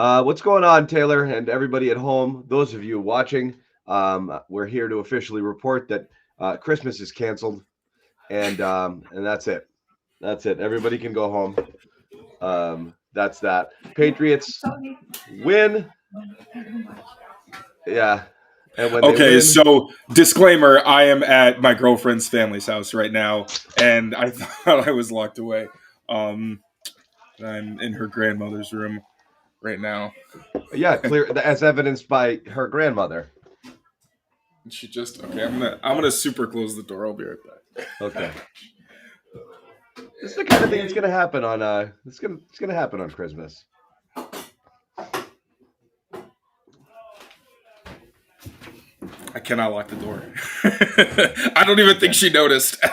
What's going on, Taylor, and everybody at home? Those of you watching, we're here to officially report that Christmas is canceled, and that's it. That's it. Everybody can go home. That's that. Patriots win. Yeah, and when they Okay, win, so disclaimer, I am at my girlfriend's family's house right now, and I thought I was locked away. I'm in her grandmother's room right now. yeah, clear as evidenced by her grandmother. And she just okay. I'm gonna super close the door. I'll be right back. Okay. This is the kind of thing that's gonna happen on it's gonna happen on Christmas. I cannot lock the door. I don't even think she noticed.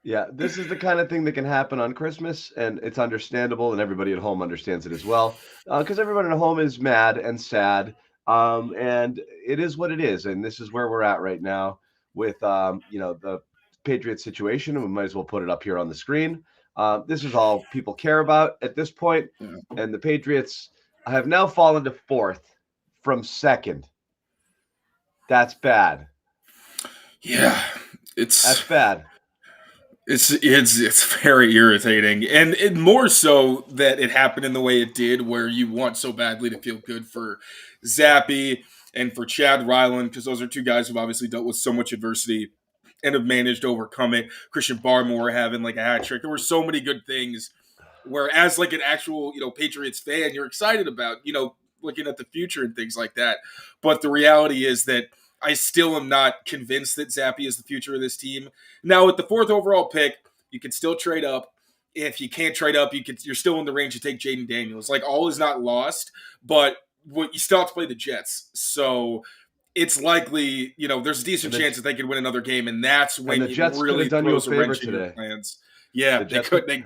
Yeah, this is the kind of thing that can happen on Christmas, and it's understandable, and everybody at home understands it as well, because everyone at home is mad and sad, and it is what it is, and this is where we're at right now with the Patriots situation, and we might as well put it up here on the screen. This is all people care about at this point, and the Patriots have now fallen to fourth from second. That's bad. Yeah, That's bad. It's very irritating, and more so that it happened in the way it did, where you want so badly to feel good for Zappe and for Chad Ryland, because those are two guys who've obviously dealt with so much adversity and have managed to overcome it. Christian Barmore having like a hat trick. There were so many good things where, as like an actual Patriots fan, you're excited about looking at the future and things like that. But the reality is that I still am not convinced that Zappe is the future of this team. Now, with the fourth overall pick, you can still trade up. If you can't trade up, you're still in the range to take Jaden Daniels. Like, all is not lost, but you still have to play the Jets. So it's likely, there's a decent chance that they could win another game, and that's when the Jets really could have done you a throws a favor wrench in your today. plans. Yeah, they could.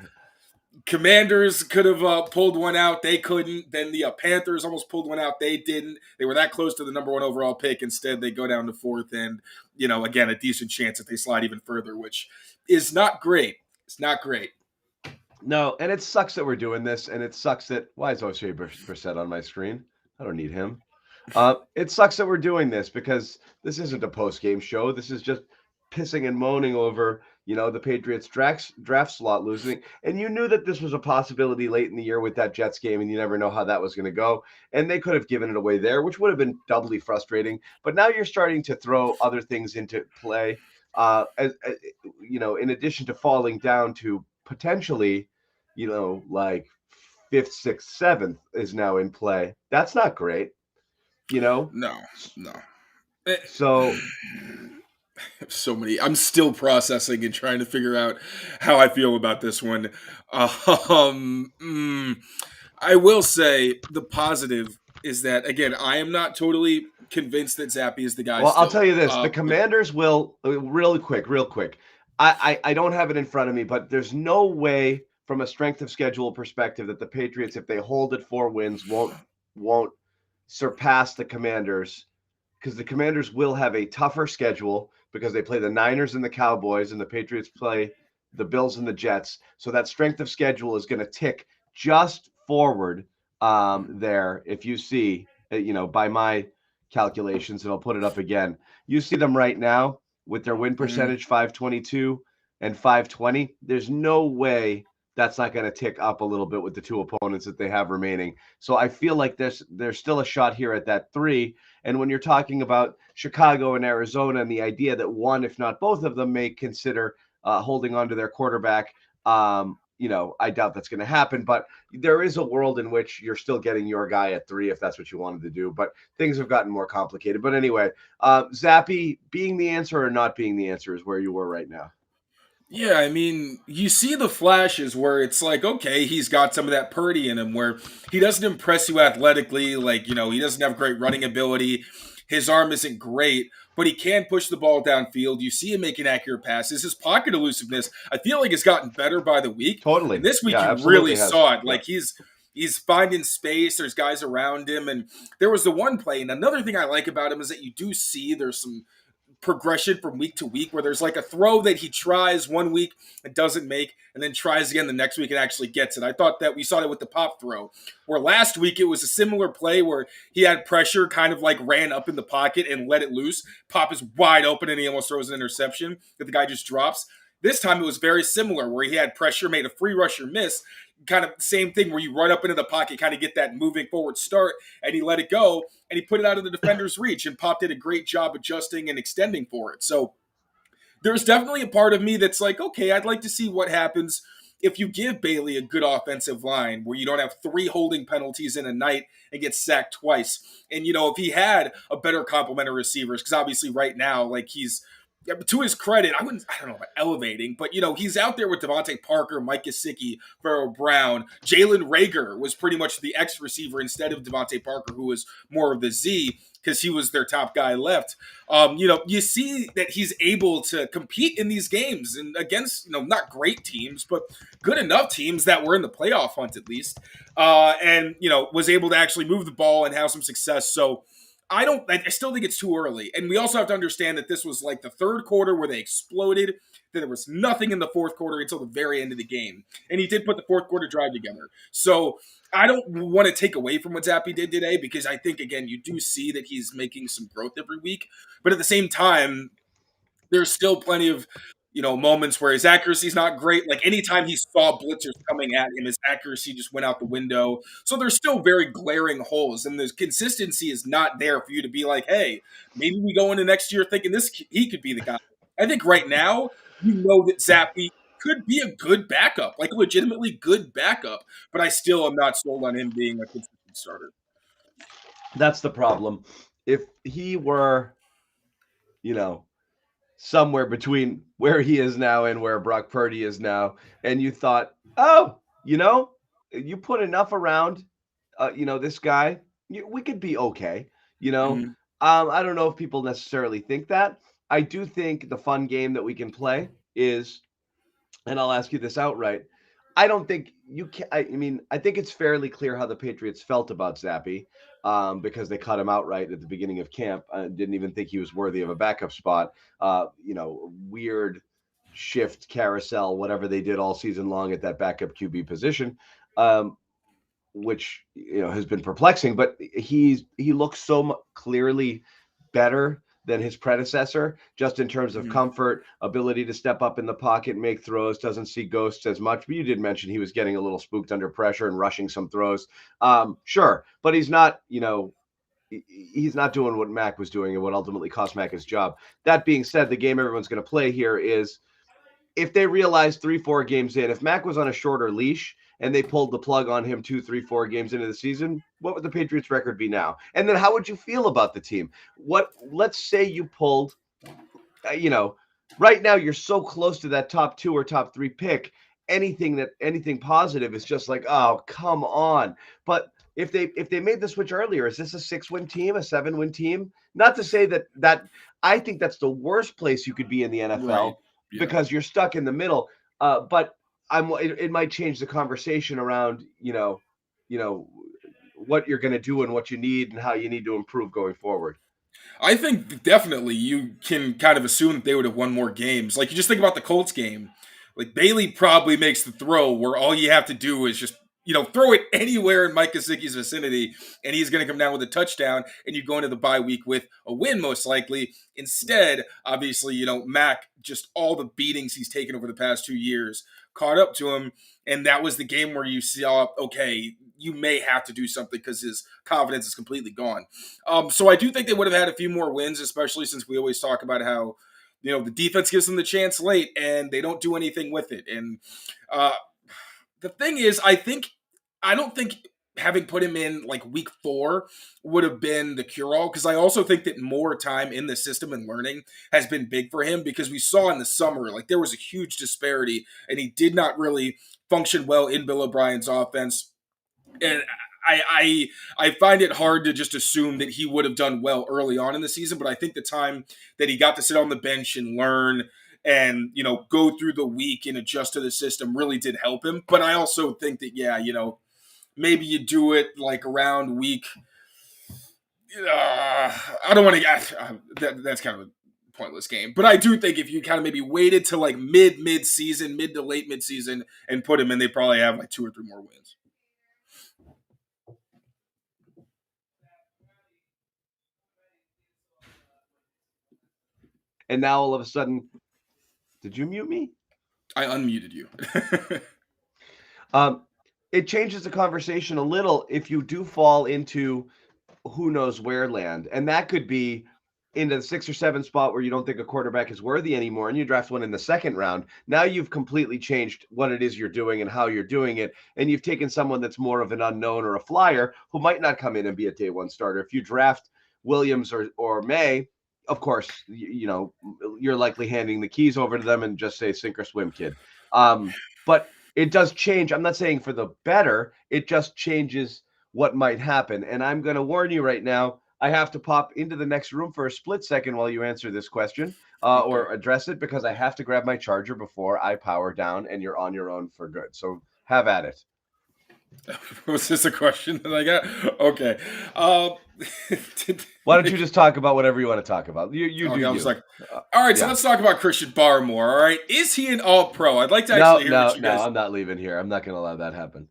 Commanders could have pulled one out. They couldn't. Then the Panthers almost pulled one out. They didn't. They were that close to the number one overall pick. Instead, they go down to fourth, and again, a decent chance that they slide even further, which is not great. It's not great. No, and it sucks that we're doing this, and it sucks that why is O'Shea Brissett on my screen? I don't need him. It sucks that we're doing this because this isn't a post-game show. This is just pissing and moaning over the Patriots draft slot losing, and you knew that this was a possibility late in the year with that Jets game, and you never know how that was going to go, and they could have given it away there, which would have been doubly frustrating. But now you're starting to throw other things into play, in addition to falling down to potentially, like fifth, sixth, seventh is now in play. That's not great. No. So many. I'm still processing and trying to figure out how I feel about this one. I will say the positive is that, again, I am not totally convinced that Zappe is the guy. Well, I'll tell you this: the Commanders will real quick. I don't have it in front of me, but there's no way, from a strength of schedule perspective, that the Patriots, if they hold at 4 wins, won't surpass the Commanders, because the Commanders will have a tougher schedule because they play the Niners and the Cowboys, and the Patriots play the Bills and the Jets. So that strength of schedule is going to tick just forward there. If you see, by my calculations, and I'll put it up again, you see them right now with their win percentage 522 and 520. There's no way that's not going to tick up a little bit with the two opponents that they have remaining. So I feel like there's still a shot here at that 3. And when you're talking about Chicago and Arizona and the idea that one, if not both of them, may consider holding on to their quarterback, I doubt that's going to happen. But there is a world in which you're still getting your guy at 3 if that's what you wanted to do. But things have gotten more complicated. But anyway, Zappe being the answer or not being the answer is where you were right now. Yeah, I mean, you see the flashes where it's like, okay, he's got some of that Purdy in him where he doesn't impress you athletically. Like, he doesn't have great running ability. His arm isn't great, but he can push the ball downfield. You see him making accurate passes. His pocket elusiveness, I feel like, has gotten better by the week. Totally. And this week, you really saw it. Like, he's finding space. There's guys around him. And there was the one play. And another thing I like about him is that you do see there's some progression from week to week where there's like a throw that he tries one week and doesn't make and then tries again the next week and actually gets it. I thought that we saw that with the pop throw, where last week it was a similar play where he had pressure, kind of like ran up in the pocket and let it loose. Pop is wide open and he almost throws an interception that the guy just drops. This time it was very similar where he had pressure, made a free rusher miss, kind of same thing where you run up into the pocket, kind of get that moving forward start, and he let it go, and he put it out of the defender's reach, and Pop did a great job adjusting and extending for it. So there's definitely a part of me that's like, okay, I'd like to see what happens if you give Bailey a good offensive line where you don't have 3 holding penalties in a night and get sacked twice. And, if he had a better complement of receivers, because obviously right now, like he's, to his credit, I don't know about elevating, but he's out there with Devontae Parker, Mike Gesicki, Pharaoh Brown. Jalen Reagor was pretty much the X receiver instead of Devontae Parker, who was more of the Z because he was their top guy left. You see that he's able to compete in these games and against, not great teams, but good enough teams that were in the playoff hunt at least, and was able to actually move the ball and have some success. So I still think it's too early. And we also have to understand that this was like the third quarter where they exploded. That there was nothing in the fourth quarter until the very end of the game. And he did put the fourth quarter drive together. So I don't want to take away from what Zappe did today because I think, again, you do see that he's making some growth every week. But at the same time, there's still plenty of moments where his accuracy is not great. Like anytime he saw blitzers coming at him, his accuracy just went out the window. So there's still very glaring holes, and the consistency is not there for you to be like, hey, maybe we go into next year thinking he could be the guy. I think right now that Zappe could be a good backup, like a legitimately good backup, but I still am not sold on him being a consistent starter. That's the problem. If he were, somewhere between where he is now and where Brock Purdy is now, and you thought, oh, you put enough around, this guy, we could be okay. Mhm. I don't know if people necessarily think that. I do think the fun game that we can play is, and I'll ask you this outright. I don't think you can. I mean, I think it's fairly clear how the Patriots felt about Zappe because they cut him outright at the beginning of camp. I didn't even think he was worthy of a backup spot. Weird shift carousel, whatever they did all season long at that backup QB position, which has been perplexing. But he looks so clearly better than his predecessor, just in terms of comfort, ability to step up in the pocket, make throws, doesn't see ghosts as much. But you did mention he was getting a little spooked under pressure and rushing some throws. Sure, but he's not, he's not doing what Mac was doing and what ultimately cost Mac his job. That being said, the game everyone's going to play here is if they realize 3-4 games in, if Mac was on a shorter leash and they pulled the plug on him 2, 3, 4 games into the season, what would the Patriots record be now? And then how would you feel about the team? Let's say you pulled, right now you're so close to that top 2 or top 3 pick. Anything positive is just like, oh, come on. But if they made the switch earlier, is this a 6-win team, a 7-win team? Not to say that I think that's the worst place you could be in the NFL. Right. Yeah. Because you're stuck in the middle. But it might change the conversation around, what you're going to do and what you need and how you need to improve going forward. I think definitely you can kind of assume that they would have won more games. Like you just think about the Colts game. Like Bailey probably makes the throw where all you have to do is just throw it anywhere in Mike Gesicki's vicinity, and he's going to come down with a touchdown, and you go into the bye week with a win most likely. Instead, obviously, Mac, just all the beatings he's taken over the past 2 years caught up to him, and that was the game where you saw, okay, you may have to do something because his confidence is completely gone. So I do think they would have had a few more wins, especially since we always talk about how the defense gives them the chance late and they don't do anything with it. And the thing is, I don't think having put him in like week 4 would have been the cure-all, because I also think that more time in the system and learning has been big for him, because we saw in the summer, like there was a huge disparity and he did not really function well in Bill O'Brien's offense. And I find it hard to just assume that he would have done well early on in the season, but I think the time that he got to sit on the bench and learn and go through the week and adjust to the system really did help him. But I also think that maybe you do it like around week. I don't want to. That's kind of pointless game. But I do think if you kind of maybe waited to like mid to late mid season and put him in, they probably have like 2 or 3 more wins. And now all of a sudden, did you mute me? I unmuted you. It changes the conversation a little if you do fall into who knows where land. And that could be into the 6 or 7 spot where you don't think a quarterback is worthy anymore and you draft one in the second round. Now you've completely changed what it is you're doing and how you're doing it. And you've taken someone that's more of an unknown or a flyer who might not come in and be a day one starter. If you draft Williams or May, of course, you're likely handing the keys over to them and just say sink or swim, kid. But it does change. I'm not saying for the better. It just changes what might happen. And I'm going to warn you right now, I have to pop into the next room for a split second while you answer this question or address it, because I have to grab my charger before I power down and you're on your own for good. So have at it. Was this a question that I got? Okay. Why don't you just talk about whatever you want to talk about? I was like, all right, so let's talk about Christian Barmore. All right. Is he an all-pro? I'd like to actually hear what you guys... No, I'm not leaving here. I'm not going to allow that happen.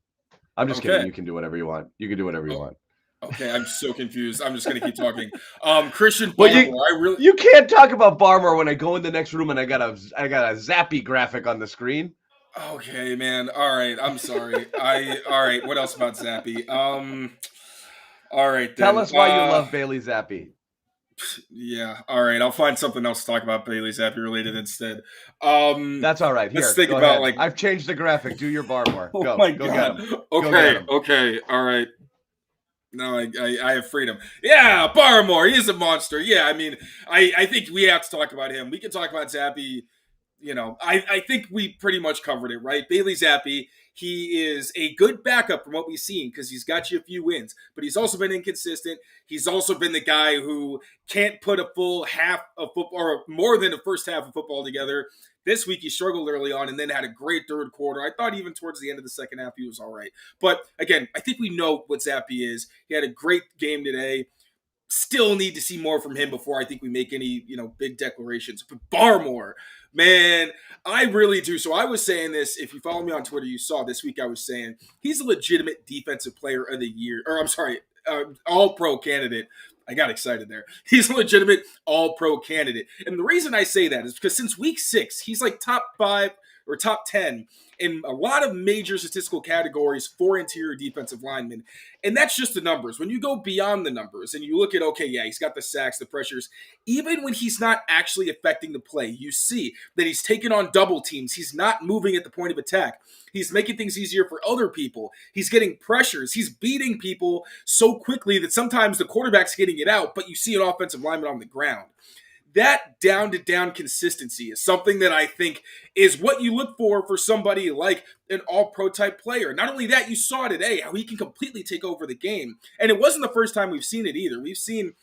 I'm just kidding. You can do whatever you want. You can do whatever you want. Okay, I'm so confused. I'm just going to keep talking. Christian Barmore, you can't talk about Barmore when I go in the next room and I got a Zappe graphic on the screen. Okay, man. All right, I'm sorry. All right. What else about Zappe? All right, then. Tell us why you love Bailey Zappe. Yeah. All right. I'll find something else to talk about Bailey Zappe related instead. That's all right. Here, let's think about ahead. I've changed the graphic. Do your Barmore. Go. Oh my go God. Get him. Okay. All right. No, I have freedom. Yeah, Barmore. He is a monster. Yeah, I mean, I think we have to talk about him. We can talk about Zappe. I think we pretty much covered it, right? Bailey Zappe, he is a good backup from what we've seen because he's got you a few wins, but he's also been inconsistent. He's also been the guy who can't put a full half of football or more than the first half of football together. This week he struggled early on and then had a great third quarter. I thought even towards the end of the second half he was all right. But again, I think we know what Zappe is. He had a great game today. Still need to see more from him before I think we make any, big declarations. But Barmore, man, I really do. So I was saying this, if you follow me on Twitter, you saw this week I was saying he's a legitimate defensive player of the year, or I'm sorry, all-pro candidate. I got excited there. He's a legitimate all-pro candidate. And the reason I say that is because since week 6, he's like top 5 or top 10 in a lot of major statistical categories for interior defensive linemen. And that's just the numbers. When you go beyond the numbers and you look at, okay, yeah, he's got the sacks, the pressures, even when he's not actually affecting the play, you see that he's taking on double teams. He's not moving at the point of attack. He's making things easier for other people. He's getting pressures. He's beating people so quickly that sometimes the quarterback's getting it out, but you see an offensive lineman on the ground. That down-to-down consistency is something that I think is what you look for somebody like an all-pro type player. Not only that, you saw today how he can completely take over the game. And it wasn't the first time we've seen it either. We've seen,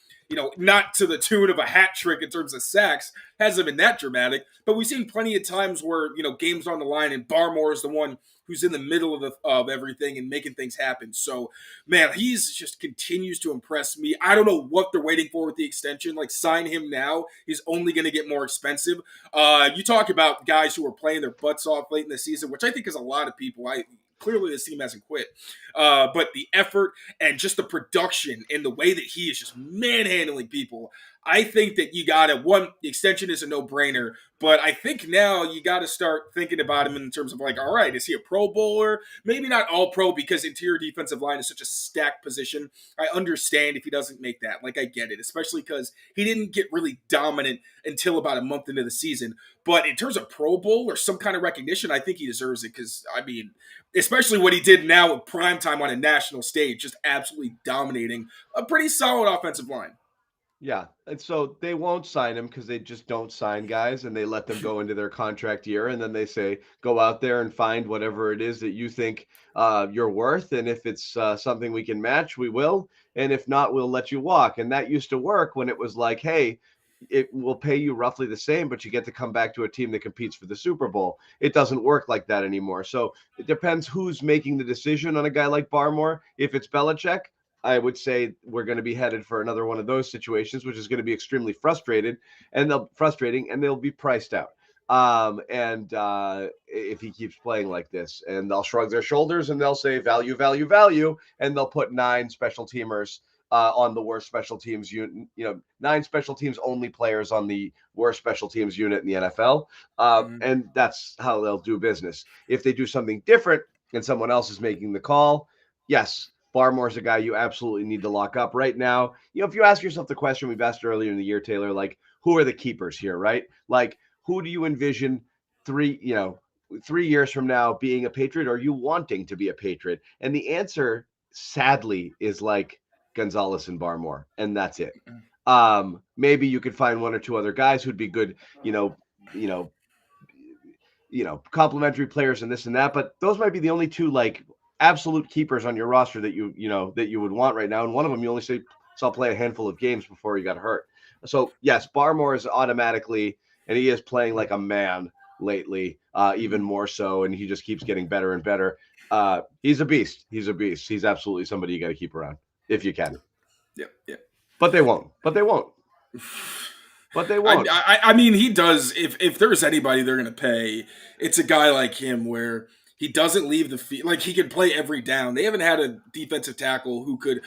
not to the tune of a hat trick in terms of sacks, hasn't been that dramatic, but we've seen plenty of times where, games on the line and Barmore is the one who's in the middle of everything and making things happen. So, man, he's just continues to impress me. I don't know what they're waiting for with the extension. Like, sign him now. He's only going to get more expensive. You talk about guys who are playing their butts off late in the season, which I think is a lot of people. Clearly this team hasn't quit. But the effort and just the production and the way that he is just manhandling people, I think that you got to, the extension is a no-brainer, but I think now you got to start thinking about him in terms of like, all right, is he a Pro Bowler? Maybe not all pro because interior defensive line is such a stacked position. I understand if he doesn't make that. Like, I get it, especially because he didn't get really dominant until about a month into the season. But in terms of Pro Bowl or some kind of recognition, I think he deserves it because, I mean, especially what he did now with primetime on a national stage, just absolutely dominating a pretty solid offensive line. Yeah, and so they won't sign him because they just don't sign guys and they let them go into their contract year. And then they say, go out there and find whatever it is that you think you're worth. And if it's something we can match, we will. And if not, we'll let you walk. And that used to work when it was like, hey, it will pay you roughly the same, but you get to come back to a team that competes for the Super Bowl. It doesn't work like that anymore. So it depends who's making the decision on a guy like Barmore. If it's Belichick, I would say we're going to be headed for another one of those situations, which is going to be extremely frustrating, and they'll be priced out. And if he keeps playing like this, and they'll shrug their shoulders and they'll say value, value, value, and they'll put 9 special teamers on the worst special teams unit, 9 special teams only players on the worst special teams unit in the NFL. And that's how they'll do business. If they do something different and someone else is making the call, yes, Barmore's a guy you absolutely need to lock up right now. If you ask yourself the question we've asked earlier in the year, Taylor, like, who are the keepers here, right? Like, who do you envision 3 years from now being a Patriot, or you wanting to be a Patriot? And the answer, sadly, is like Gonzalez and Barmore, and that's it. Maybe you could find 1 or 2 other guys who'd be good, complementary players and this and that, but those might be the only 2 like absolute keepers on your roster that you would want right now. And one of them you only saw play a handful of games before he got hurt. So yes, Barmore is automatically, and he is playing like a man lately, even more so, and he just keeps getting better and better. He's a beast. He's absolutely somebody you got to keep around if you can. Yeah. But they won't. I mean, he does. If there's anybody they're going to pay, it's a guy like him where he doesn't leave the field. Like, he can play every down. They haven't had a defensive tackle who could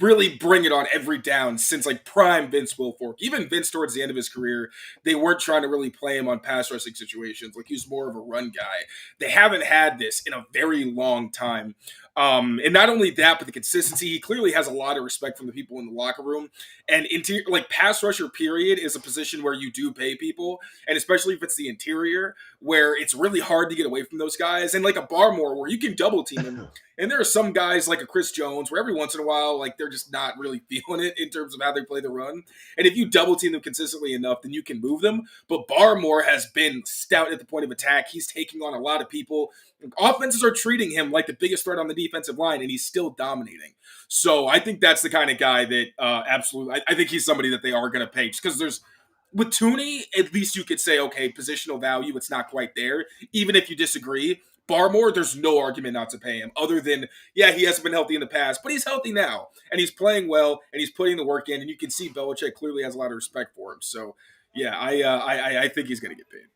really bring it on every down since like prime Vince Wilfork. Even Vince towards the end of his career, they weren't trying to really play him on pass rushing situations. Like, he was more of a run guy. They haven't had this in a very long time. And not only that, but the consistency. He clearly has a lot of respect from the people in the locker room. And pass rusher period is a position where you do pay people, and especially if it's the interior, where it's really hard to get away from those guys. And like a Barmore, where you can double team him. And there are some guys like a Chris Jones where every once in a while, like, they're just not really feeling it in terms of how they play the run. And if you double team them consistently enough, then you can move them. But Barmore has been stout at the point of attack. He's taking on a lot of people. Offenses are treating him like the biggest threat on the defensive line, and he's still dominating. So I think that's the kind of guy that absolutely, I think he's somebody that they are going to pay, just because with Tooney, at least you could say, okay, positional value, it's not quite there. Even if you disagree, Barmore, there's no argument not to pay him, other than, yeah, he hasn't been healthy in the past, but he's healthy now, and he's playing well, and he's putting the work in, and you can see Belichick clearly has a lot of respect for him. So, yeah, I think he's going to get paid.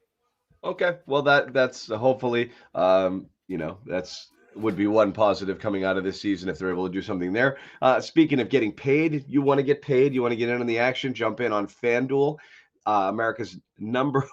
Okay, well that's hopefully that's would be one positive coming out of this season if they're able to do something there. Speaking of getting paid, you want to get paid, you want to get in on the action, jump in on Fanduel, America's number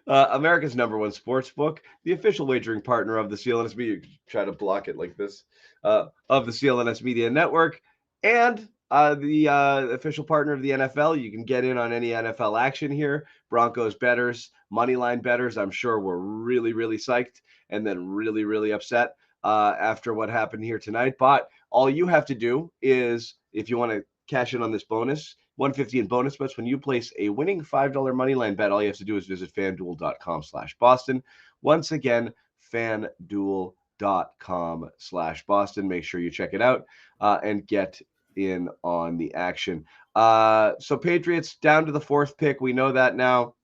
America's #1 sports book, the official wagering partner of the CLNS Media. Try to block it like this, of the CLNS Media Network, and the official partner of the NFL. You can get in on any NFL action here. Broncos bettors, moneyline bettors, I'm sure we're really, really psyched and then really, really upset after what happened here tonight. But all you have to do is, if you want to cash in on this bonus, 150 in bonus bets when you place a winning $5 moneyline bet. All you have to do is visit fanduel.com/Boston. Once again, fanduel.com/Boston. Make sure you check it out and get in on the action. So Patriots down to the 4th pick. We know that now.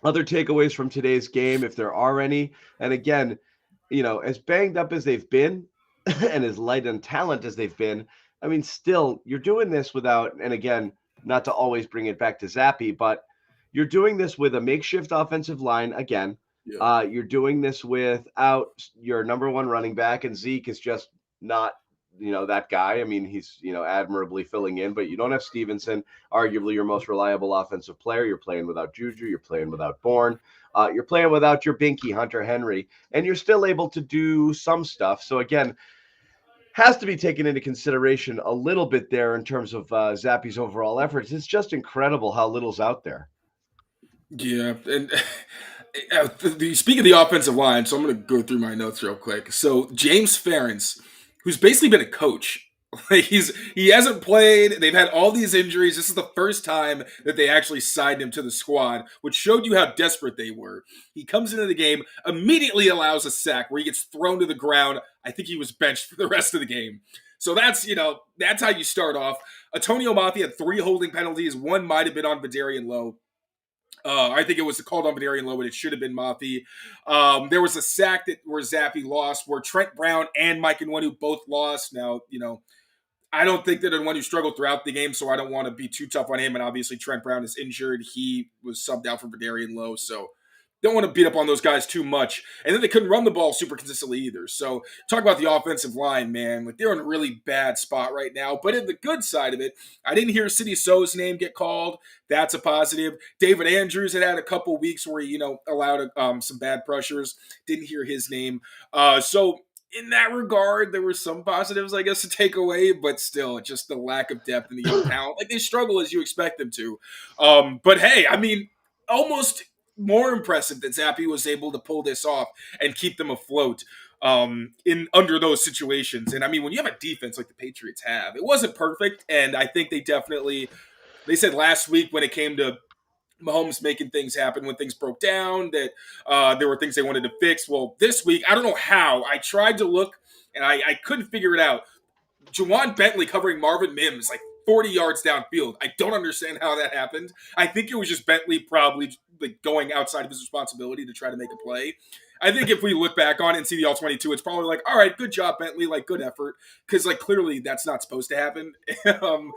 Other takeaways from today's game, if there are any. And again, as banged up as they've been and as light on talent as they've been, I mean, still, you're doing this without, and again, not to always bring it back to Zappe, but you're doing this with a makeshift offensive line again. Yeah. You're doing this without your #1 running back, and Zeke is just not, that guy. I mean, he's, admirably filling in, but you don't have Stevenson, arguably your most reliable offensive player. You're playing without Juju. You're playing without Bourne. You're playing without your binky, Hunter Henry, and you're still able to do some stuff. So again, has to be taken into consideration a little bit there in terms of Zappe's overall efforts. It's just incredible how little's out there. Yeah, and speaking of the offensive line, so I'm going to go through my notes real quick. So James Ferentz, who's basically been a coach, he hasn't played. They've had all these injuries. This is the first time that they actually signed him to the squad, which showed you how desperate they were. He comes into the game, immediately allows a sack where he gets thrown to the ground. I think he was benched for the rest of the game. So that's how you start off. Antonio Mafi had 3 holding penalties. 1 might have been on Vidarian Lowe. I think it was called on Vadarian Lowe, but it should have been Mafi. There was a sack where Zappe lost, where Trent Brown and Mike Nwenu both lost. Now, I don't think that Nwenu struggled throughout the game, so I don't want to be too tough on him. And obviously, Trent Brown is injured. He was subbed out for Vadarian Lowe, so don't want to beat up on those guys too much. And then they couldn't run the ball super consistently either. So talk about the offensive line, man. Like, they're in a really bad spot right now. But in the good side of it, I didn't hear City So's name get called. That's a positive. David Andrews had a couple weeks where he, allowed some bad pressures. Didn't hear his name. So in that regard, there were some positives, I guess, to take away, but still, just the lack of depth in the young talent. Like, they struggle as you expect them to. But hey, I mean, almost more impressive that Zappe was able to pull this off and keep them afloat in under those situations. And I mean, when you have a defense like the Patriots have, it wasn't perfect, and I think they said last week when it came to Mahomes making things happen when things broke down, that there were things they wanted to fix. Well, this week, I don't know how. I tried to look, and I couldn't figure it out. Juwan Bentley covering Marvin Mims, 40 yards downfield. I don't understand how that happened. I think it was just Bentley probably going outside of his responsibility to try to make a play. I think if we look back on it and see the all-22, it's probably all right, good job, Bentley, good effort. Because, clearly that's not supposed to happen. The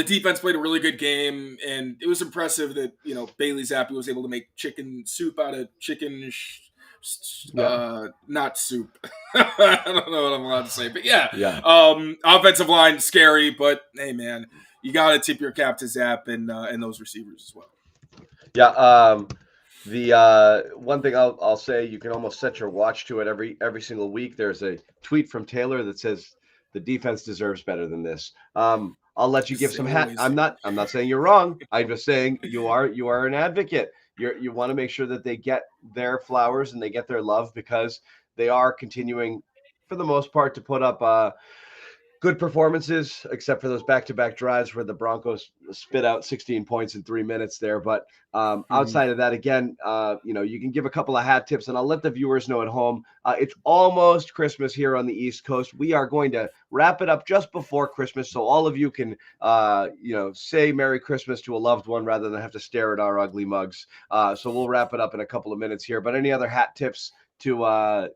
defense played a really good game, and it was impressive that, Bailey Zappe was able to make chicken soup out of chicken not soup. I don't know what I'm allowed to say, but yeah. Offensive line, scary, but hey, man, you got to tip your cap to Zapp and those receivers as well. Yeah. The one thing I'll say, you can almost set your watch to it every single week. There's a tweet from Taylor that says the defense deserves better than this. I'll let you give some hat. I'm not saying you're wrong. I'm just saying you are an advocate. You want to make sure that they get their flowers and they get their love, because they are continuing, for the most part, to put up good performances, except for those back-to-back drives where the Broncos spit out 16 points in 3 minutes there. But outside of that, again, you can give a couple of hat tips, and I'll let the viewers know at home. It's almost Christmas here on the East Coast. We are going to wrap it up just before Christmas, so all of you can, say Merry Christmas to a loved one rather than have to stare at our ugly mugs. So we'll wrap it up in a couple of minutes here. But any other hat tips to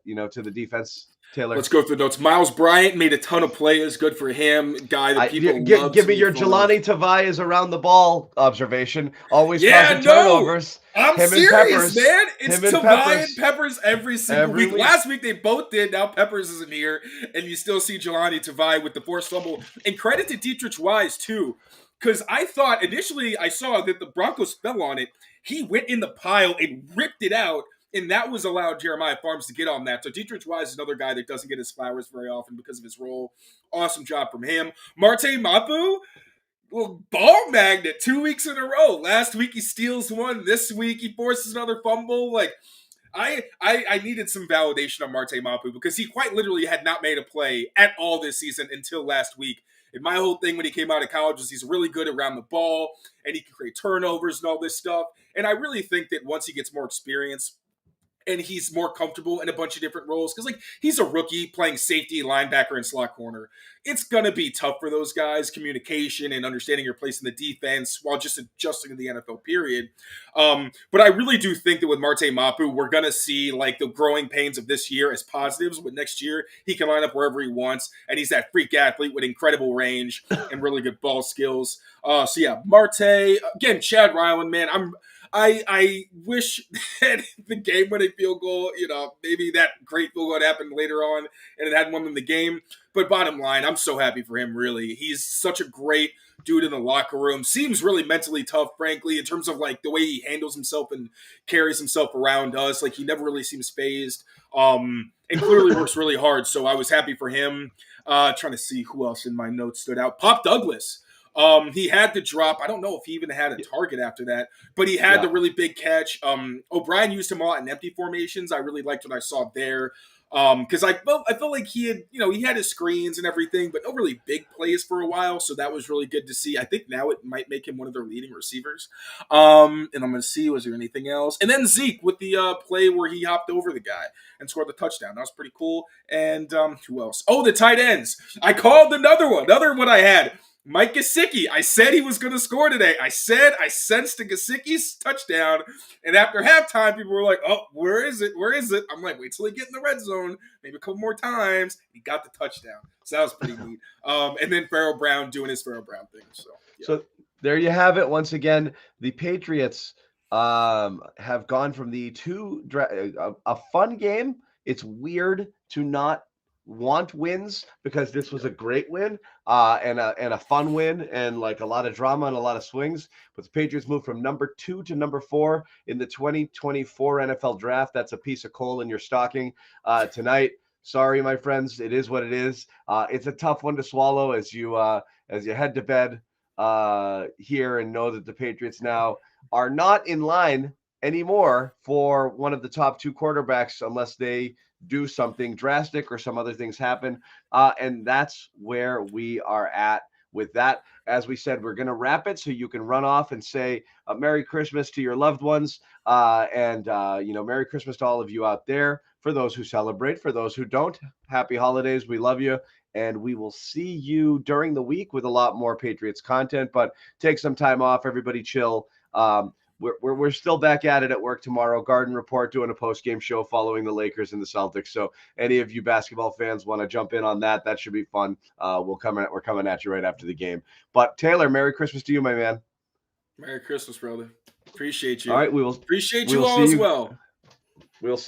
the defense, Taylor? Let's go through the notes. Miles Bryant made a ton of plays. Good for him. Guy that people love. Give me your Jelani Tavai around around the ball observation. Always causing turnovers. I'm serious, man. It's Tavai and Peppers every single week. Last week they both did. Now Peppers isn't here, and you still see Jelani Tavai with the forced fumble. And credit to Dietrich Wise too, because I thought initially I saw that the Broncos fell on it. He went in the pile and ripped it out. And that was allowed Jeremiah Farms to get on that. So Dietrich Wise is another guy that doesn't get his flowers very often because of his role. Awesome job from him. Marte Mapu, ball magnet 2 weeks in a row. Last week he steals one. This week he forces another fumble. I needed some validation on Marte Mapu because he quite literally had not made a play at all this season until last week. And my whole thing when he came out of college was he's really good around the ball and he can create turnovers and all this stuff. And I really think that once he gets more experience, and he's more comfortable in a bunch of different roles, because he's a rookie playing safety, linebacker, and slot corner. It's going to be tough for those guys, communication and understanding your place in the defense while just adjusting to the NFL period. But I really do think that with Marte Mapu, we're going to see the growing pains of this year as positives, but next year he can line up wherever he wants, and he's that freak athlete with incredible range and really good ball skills. Marte, again, Chad Ryland, man, I wish that the game-winning field goal, maybe that great field goal had happened later on and it hadn't won them the game. But bottom line, I'm so happy for him, really. He's such a great dude in the locker room. Seems really mentally tough, frankly, in terms of the way he handles himself and carries himself around us. He never really seems fazed and clearly works really hard. So I was happy for him. Trying to see who else in my notes stood out. Pop Douglas. He had the drop. I don't know if he even had a target after that, but he had the really big catch. O'Brien used him a lot in empty formations. I really liked what I saw there. Because I felt like he had, he had his screens and everything, but no really big plays for a while. So that was really good to see. I think now it might make him one of their leading receivers. And I'm going to see, was there anything else? And then Zeke with the play where he hopped over the guy and scored the touchdown. That was pretty cool. And who else? Oh, the tight ends. I called another one I had. Mike Gesicki. I said he was going to score today. I sensed a Gesicki's touchdown. And after halftime, people were like, oh, where is it? Where is it? I'm like, wait till he get in the red zone. Maybe a couple more times. He got the touchdown. So that was pretty neat. And then Pharaoh Brown doing his Pharaoh Brown thing. So there you have it. Once again, the Patriots have gone from the a fun game. It's weird to not want wins because this was a great win and a fun win and like a lot of drama and a lot of swings. But the Patriots moved from number 2 to number 4 in the 2024 NFL draft. That's a piece of coal in your stocking tonight. Sorry, my friends. It is what it is. It's a tough one to swallow as you head to bed here and know that the Patriots now are not in line anymore for one of the top 2 quarterbacks unless they do something drastic or some other things happen. And that's where we are at with that. As we said, we're going to wrap it so you can run off and say Merry Christmas to your loved ones. And Merry Christmas to all of you out there. For those who celebrate, for those who don't, happy holidays. We love you. And we will see you during the week with a lot more Patriots content. But take some time off. Everybody chill. We're still back at it at work tomorrow. Garden Report doing a post-game show following the Lakers and the Celtics. So any of you basketball fans want to jump in on that, that should be fun. We're coming at you right after the game. But Taylor, Merry Christmas to you, my man. Merry Christmas, brother. Appreciate you. All right, appreciate you all as well. We'll